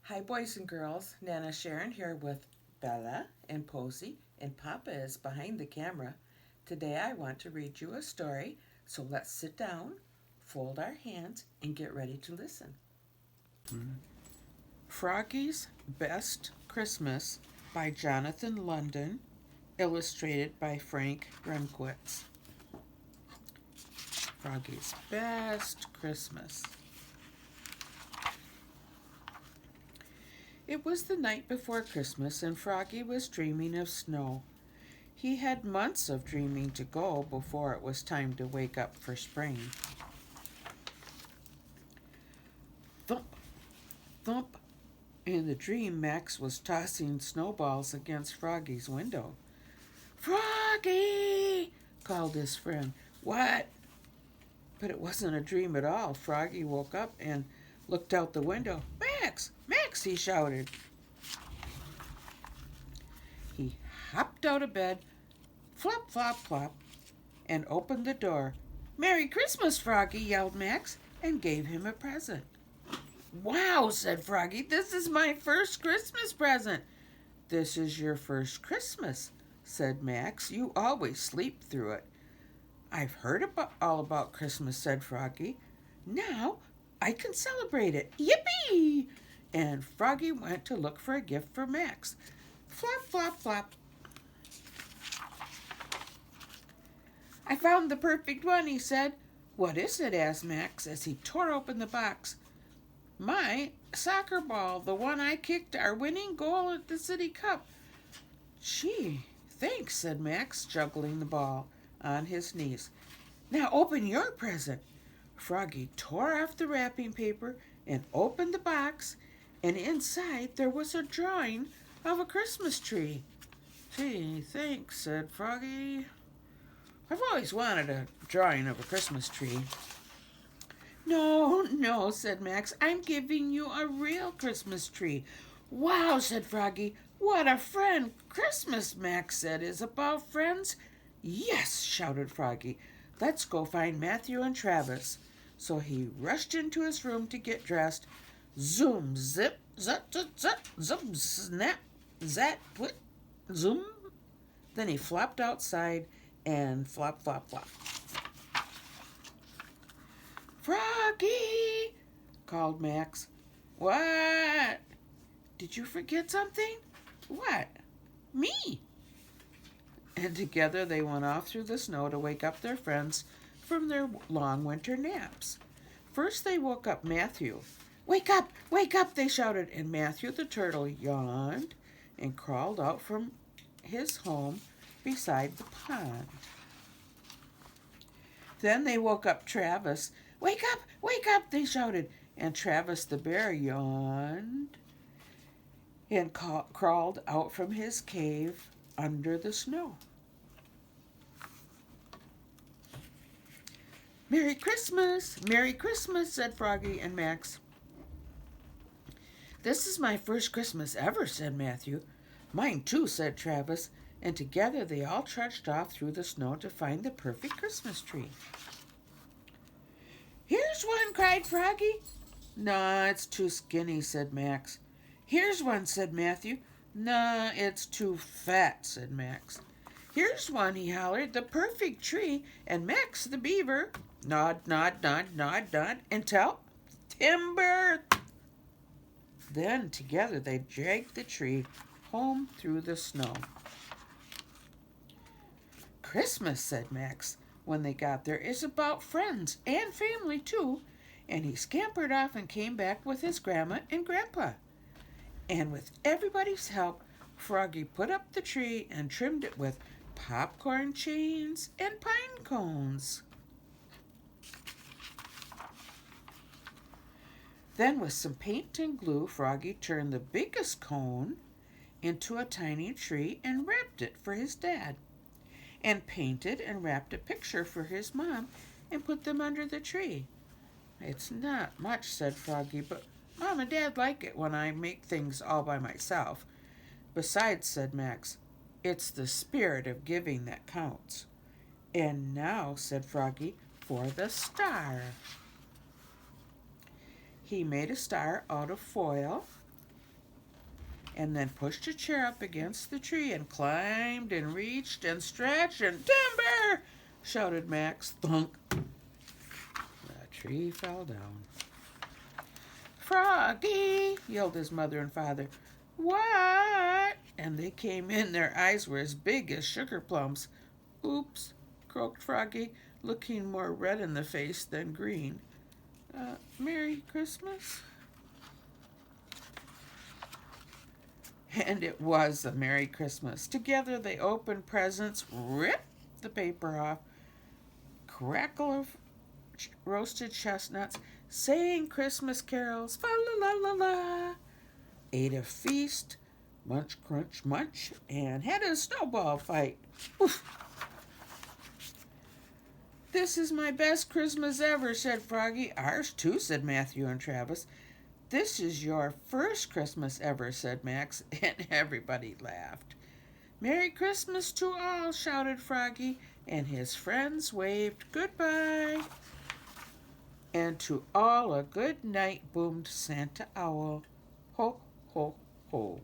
Hi, boys and girls. Nana Sharon here with Bella and Posey, and Papa is behind the camera. Today I want to read you a story, so let's sit down, fold our hands, and get ready to listen. Froggy's Best Christmas by Jonathan London, illustrated by Frank Remkowitz. Froggy's Best Christmas. It was the night before Christmas, and Froggy was dreaming of snow. He had months of dreaming to go before it was time to wake up for spring. Thump, thump. In the dream, Max was tossing snowballs against Froggy's window. Froggy! Called his friend. What? But it wasn't a dream at all. Froggy woke up and looked out the window. Max! Max! He shouted. He hopped out of bed, flop, flop, flop, and opened the door. Merry Christmas, Froggy, yelled Max, and gave him a present. Wow, said Froggy, this is my first Christmas present. This is your first Christmas, said Max. You always sleep through it. I've heard all about Christmas, said Froggy. Now I can celebrate it. Yippee! And Froggy went to look for a gift for Max. Flop, flop, flop. I found the perfect one, he said. What is it? Asked Max as he tore open the box. My soccer ball, the one I kicked our winning goal at the City Cup. Gee, thanks, said Max, juggling the ball on his knees. Now open your present. Froggy tore off the wrapping paper and opened the box, and inside there was a drawing of a Christmas tree. Gee, thanks, said Froggy. I've always wanted a drawing of a Christmas tree. No, no, said Max. I'm giving you a real Christmas tree. Wow, said Froggy. What a friend. Christmas, Max said, is about friends. Yes, shouted Froggy. Let's go find Matthew and Travis. So he rushed into his room to get dressed. Zoom, zip, zut, zut, zut, zoom, snap, zat, put, zoom. Then he flopped outside and flop, flop, flop. Froggy, called Max. What? Did you forget something? What? Me. And together they went off through the snow to wake up their friends from their long winter naps. First they woke up Matthew. Wake up, they shouted, and Matthew the turtle yawned and crawled out from his home beside the pond. Then they woke up Travis. Wake up, they shouted, and Travis the bear yawned and crawled out from his cave under the snow. Merry Christmas, said Froggy and Max. This is my first Christmas ever, said Matthew. Mine too, said Travis, and together they all trudged off through the snow to find the perfect Christmas tree. Here's one, cried Froggy. Nah, it's too skinny, said Max. Here's one, said Matthew. Nah, it's too fat, said Max. Here's one, he hollered, the perfect tree, and Max the beaver. Nod, nod, nod, nod, nod, and tell timber. Then together they dragged the tree home through the snow. Christmas, said Max, when they got there, is about friends and family too, and he scampered off and came back with his grandma and grandpa. And with everybody's help, Froggy put up the tree and trimmed it with popcorn chains and pine cones. Then with some paint and glue, Froggy turned the biggest cone into a tiny tree and wrapped it for his dad, and painted and wrapped a picture for his mom and put them under the tree. It's not much, said Froggy, but Mom and Dad like it when I make things all by myself. Besides, said Max, it's the spirit of giving that counts. And now, said Froggy, for the star. He made a star out of foil and then pushed a chair up against the tree and climbed and reached and stretched and timber, shouted Max. Thunk. The tree fell down. Froggy, yelled his mother and father. What? And they came in. Their eyes were as big as sugar plums. Oops, croaked Froggy, looking more red in the face than green. Merry Christmas? And it was a Merry Christmas. Together they opened presents, ripped the paper off, crackle of roasted chestnuts, sang Christmas carols, fa la la la la, ate a feast, munch, crunch, munch, and had a snowball fight. Oof. This is my best Christmas ever, said Froggy. Ours too, said Matthew and Travis. This is your first Christmas ever, said Max, and everybody laughed. Merry Christmas to all, shouted Froggy, and his friends waved goodbye. And to all a good night, boomed Santa Owl. Ho, ho, ho.